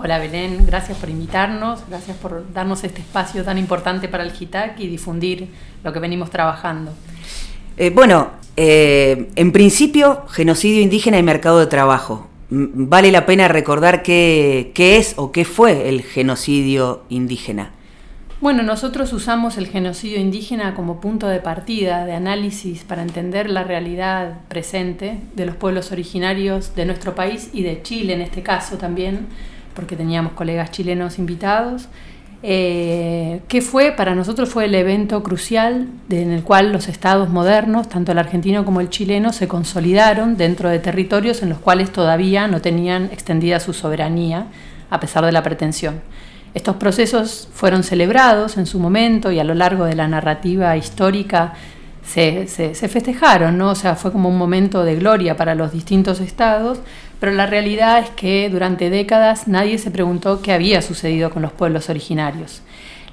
Hola Belén, gracias por invitarnos, gracias por darnos este espacio tan importante para el JITAC y difundir lo que venimos trabajando. En principio, genocidio indígena y mercado de trabajo. Vale la pena recordar qué es o qué fue el genocidio indígena. Bueno, nosotros usamos el genocidio indígena como punto de partida, de análisis para entender la realidad presente de los pueblos originarios de nuestro país y de Chile en este caso también, porque teníamos colegas chilenos invitados. Que para nosotros fue el evento crucial en el cual los estados modernos, tanto el argentino como el chileno, se consolidaron dentro de territorios en los cuales todavía no tenían extendida su soberanía, a pesar de la pretensión. Estos procesos fueron celebrados en su momento y a lo largo de la narrativa histórica se festejaron, ¿no? O sea, fue como un momento de gloria para los distintos estados, pero la realidad es que durante décadas nadie se preguntó qué había sucedido con los pueblos originarios.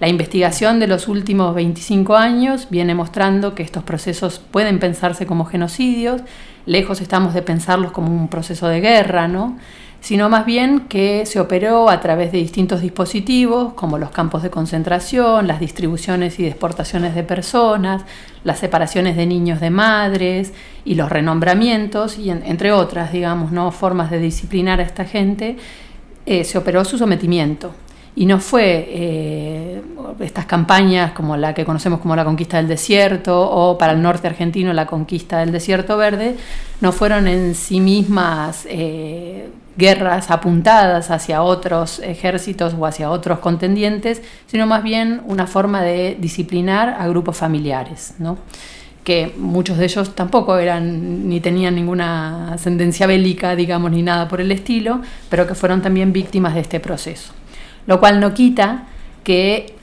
La investigación de los últimos 25 años viene mostrando que estos procesos pueden pensarse como genocidios, lejos estamos de pensarlos como un proceso de guerra, ¿no? Sino más bien que se operó a través de distintos dispositivos, como los campos de concentración, las distribuciones y deportaciones de personas, las separaciones de niños de madres y los renombramientos, y entre otras, digamos, ¿no?, formas de disciplinar a esta gente, se operó su sometimiento. Y no fue estas campañas como la que conocemos como la conquista del desierto o para el norte argentino la conquista del desierto verde, no fueron en sí mismas guerras apuntadas hacia otros ejércitos o hacia otros contendientes, sino más bien una forma de disciplinar a grupos familiares, ¿no?, que muchos de ellos tampoco eran ni tenían ninguna ascendencia bélica, digamos, ni nada por el estilo, pero que fueron también víctimas de este proceso. Lo cual no quita que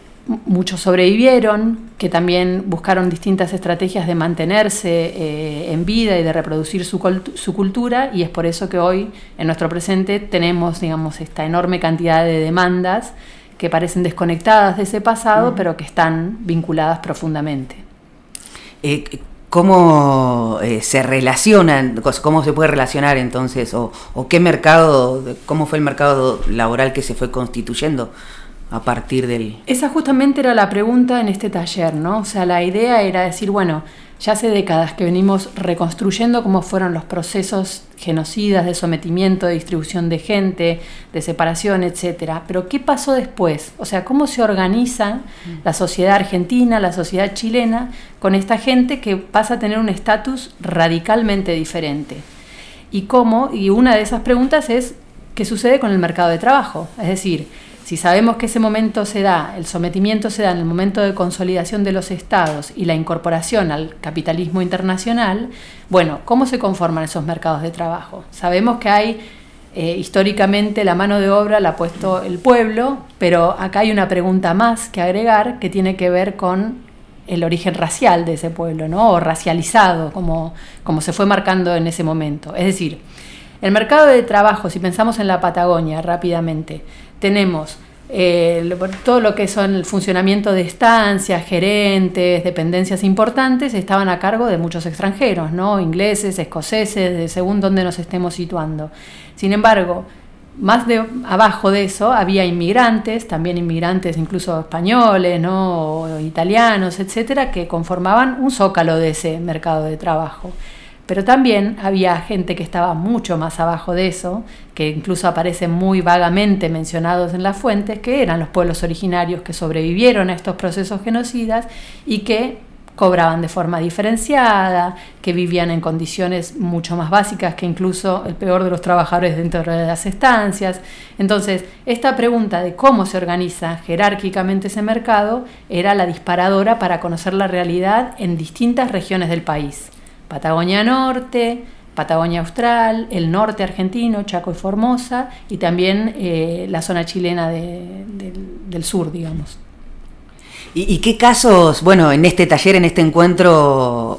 muchos sobrevivieron, que también buscaron distintas estrategias de mantenerse en vida y de reproducir su cultura, y es por eso que hoy, en nuestro presente, tenemos, digamos, esta enorme cantidad de demandas que parecen desconectadas de ese pasado, pero que están vinculadas profundamente. ¿Cómo se relacionan? ¿Cómo se puede relacionar entonces? ¿O qué mercado, cómo fue el mercado laboral que se fue constituyendo a partir del...? Esa justamente era la pregunta en este taller, ¿no? O sea, la idea era decir, bueno, ya hace décadas que venimos reconstruyendo cómo fueron los procesos genocidas de sometimiento, de distribución de gente, de separación, etcétera. Pero ¿qué pasó después? O sea, ¿cómo se organiza la sociedad argentina, la sociedad chilena, con esta gente que pasa a tener un estatus radicalmente diferente? Y una de esas preguntas es, ¿qué sucede con el mercado de trabajo? Es decir, si sabemos que ese momento se da, el sometimiento se da en el momento de consolidación de los estados y la incorporación al capitalismo internacional, bueno, ¿cómo se conforman esos mercados de trabajo? Sabemos que hay, históricamente, la mano de obra la ha puesto el pueblo, pero acá hay una pregunta más que agregar que tiene que ver con el origen racial de ese pueblo, ¿no? O racializado, como se fue marcando en ese momento. Es decir, el mercado de trabajo, si pensamos en la Patagonia rápidamente, tenemos todo lo que son el funcionamiento de estancias, gerentes, dependencias importantes, estaban a cargo de muchos extranjeros, ¿no? Ingleses, escoceses, según donde nos estemos situando. Sin embargo, abajo de eso había inmigrantes, también inmigrantes incluso españoles, ¿no?, o italianos, etcétera, que conformaban un zócalo de ese mercado de trabajo. Pero también había gente que estaba mucho más abajo de eso, que incluso aparecen muy vagamente mencionados en las fuentes, que eran los pueblos originarios que sobrevivieron a estos procesos genocidas y que cobraban de forma diferenciada, que vivían en condiciones mucho más básicas que incluso el peor de los trabajadores dentro de las estancias. Entonces, esta pregunta de cómo se organiza jerárquicamente ese mercado era la disparadora para conocer la realidad en distintas regiones del país. Patagonia Norte, Patagonia Austral, el norte argentino, Chaco y Formosa, y también la zona chilena del sur, digamos. ¿Y qué casos, bueno, en este taller, en este encuentro,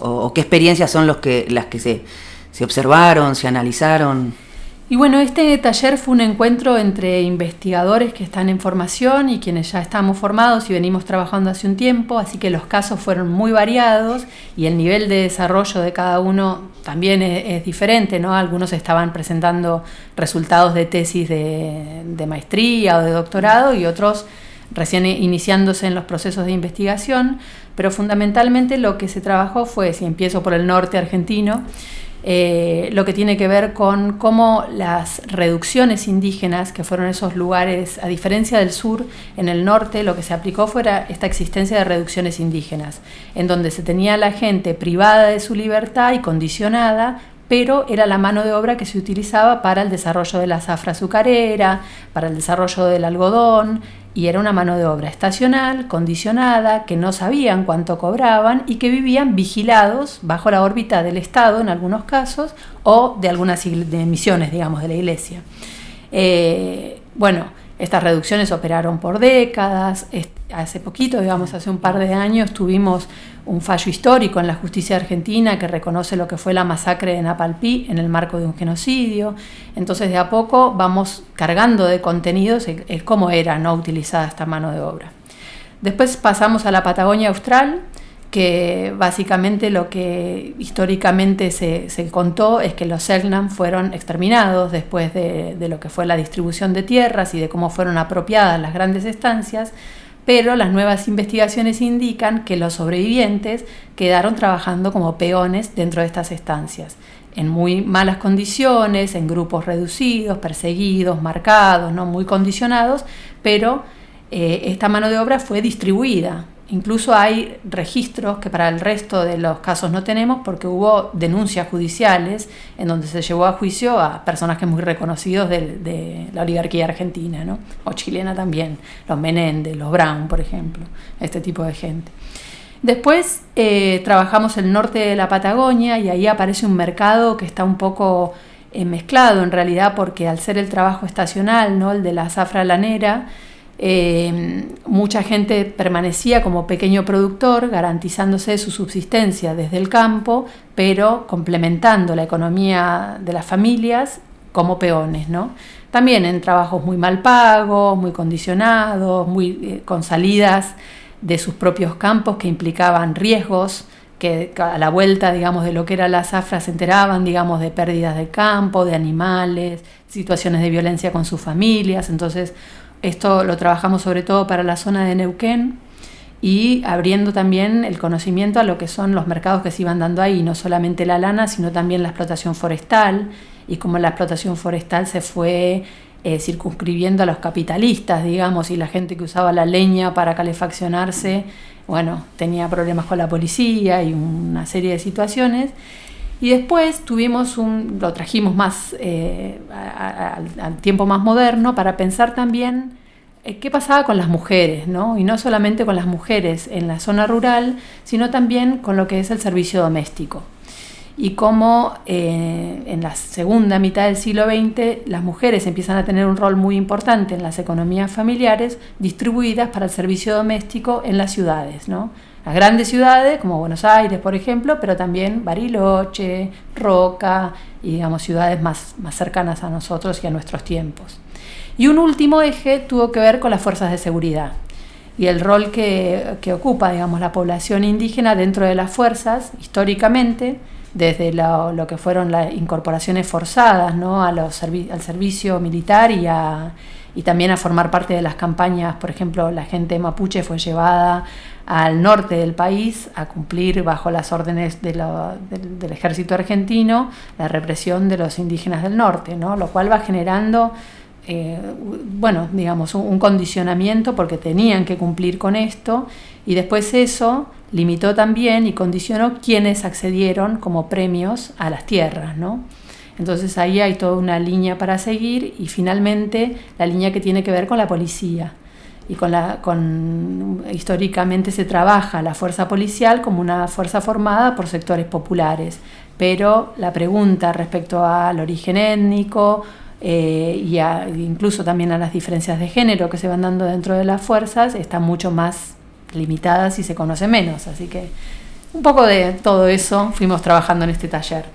o qué experiencias son las que se observaron, se analizaron? Y bueno, este taller fue un encuentro entre investigadores que están en formación y quienes ya estamos formados y venimos trabajando hace un tiempo, así que los casos fueron muy variados y el nivel de desarrollo de cada uno también es diferente, ¿no? Algunos estaban presentando resultados de tesis de maestría o de doctorado y otros recién iniciándose en los procesos de investigación, pero fundamentalmente lo que se trabajó fue, si empiezo por el norte argentino, lo que tiene que ver con cómo las reducciones indígenas, que fueron esos lugares, a diferencia del sur, en el norte lo que se aplicó fue esta existencia de reducciones indígenas, en donde se tenía a la gente privada de su libertad y condicionada, pero era la mano de obra que se utilizaba para el desarrollo de la zafra azucarera, para el desarrollo del algodón, y era una mano de obra estacional, condicionada, que no sabían cuánto cobraban y que vivían vigilados bajo la órbita del Estado en algunos casos o de algunas de misiones, digamos, de la Iglesia. Bueno, estas reducciones operaron por décadas. Hace poquito, digamos, hace un par de años, tuvimos un fallo histórico en la justicia argentina que reconoce lo que fue la masacre de Napalpí en el marco de un genocidio. Entonces, de a poco vamos cargando de contenidos el cómo era no utilizada esta mano de obra. Después pasamos a la Patagonia Austral, que básicamente lo que históricamente se contó es que los Selknam fueron exterminados después de lo que fue la distribución de tierras y de cómo fueron apropiadas las grandes estancias, pero las nuevas investigaciones indican que los sobrevivientes quedaron trabajando como peones dentro de estas estancias, en muy malas condiciones, en grupos reducidos, perseguidos, marcados, ¿no? Muy condicionados, pero esta mano de obra fue distribuida. Incluso hay registros que para el resto de los casos no tenemos porque hubo denuncias judiciales en donde se llevó a juicio a personajes muy reconocidos de la oligarquía argentina, ¿no? O chilena también, los Menéndez, los Brown, por ejemplo, este tipo de gente. Después trabajamos el norte de la Patagonia y ahí aparece un mercado que está un poco mezclado en realidad porque al ser el trabajo estacional, ¿no? El de la zafra lanera, mucha gente permanecía como pequeño productor, garantizándose su subsistencia desde el campo, pero complementando la economía de las familias como peones, ¿no? También en trabajos muy mal pagos, muy condicionados, con salidas de sus propios campos que implicaban riesgos, que a la vuelta, digamos, de lo que era la zafra se enteraban, digamos, de pérdidas de campo, de animales, situaciones de violencia con sus familias. Entonces, esto lo trabajamos sobre todo para la zona de Neuquén y abriendo también el conocimiento a lo que son los mercados que se iban dando ahí, no solamente la lana, sino también la explotación forestal y cómo la explotación forestal se fue circunscribiendo a los capitalistas, digamos, y la gente que usaba la leña para calefaccionarse, bueno, tenía problemas con la policía y una serie de situaciones. Y después lo trajimos más al tiempo más moderno para pensar también qué pasaba con las mujeres, ¿no? Y no solamente con las mujeres en la zona rural, sino también con lo que es el servicio doméstico. Y cómo en la segunda mitad del siglo XX las mujeres empiezan a tener un rol muy importante en las economías familiares distribuidas para el servicio doméstico en las ciudades, ¿no? Las grandes ciudades, como Buenos Aires, por ejemplo, pero también Bariloche, Roca y, digamos, ciudades más cercanas a nosotros y a nuestros tiempos. Y un último eje tuvo que ver con las fuerzas de seguridad y el rol que ocupa, digamos, la población indígena dentro de las fuerzas, históricamente, desde lo que fueron las incorporaciones forzadas, ¿no? Al servicio militar y también a formar parte de las campañas. Por ejemplo, la gente mapuche fue llevada al norte del país a cumplir bajo las órdenes del ejército argentino la represión de los indígenas del norte, ¿no? Lo cual va generando digamos, un condicionamiento porque tenían que cumplir con esto y después eso limitó también y condicionó quienes accedieron como premios a las tierras, ¿no? Entonces ahí hay toda una línea para seguir y finalmente la línea que tiene que ver con la policía. Y históricamente se trabaja la fuerza policial como una fuerza formada por sectores populares, pero la pregunta respecto al origen étnico incluso también a las diferencias de género que se van dando dentro de las fuerzas están mucho más limitadas y se conoce menos, así que un poco de todo eso fuimos trabajando en este taller.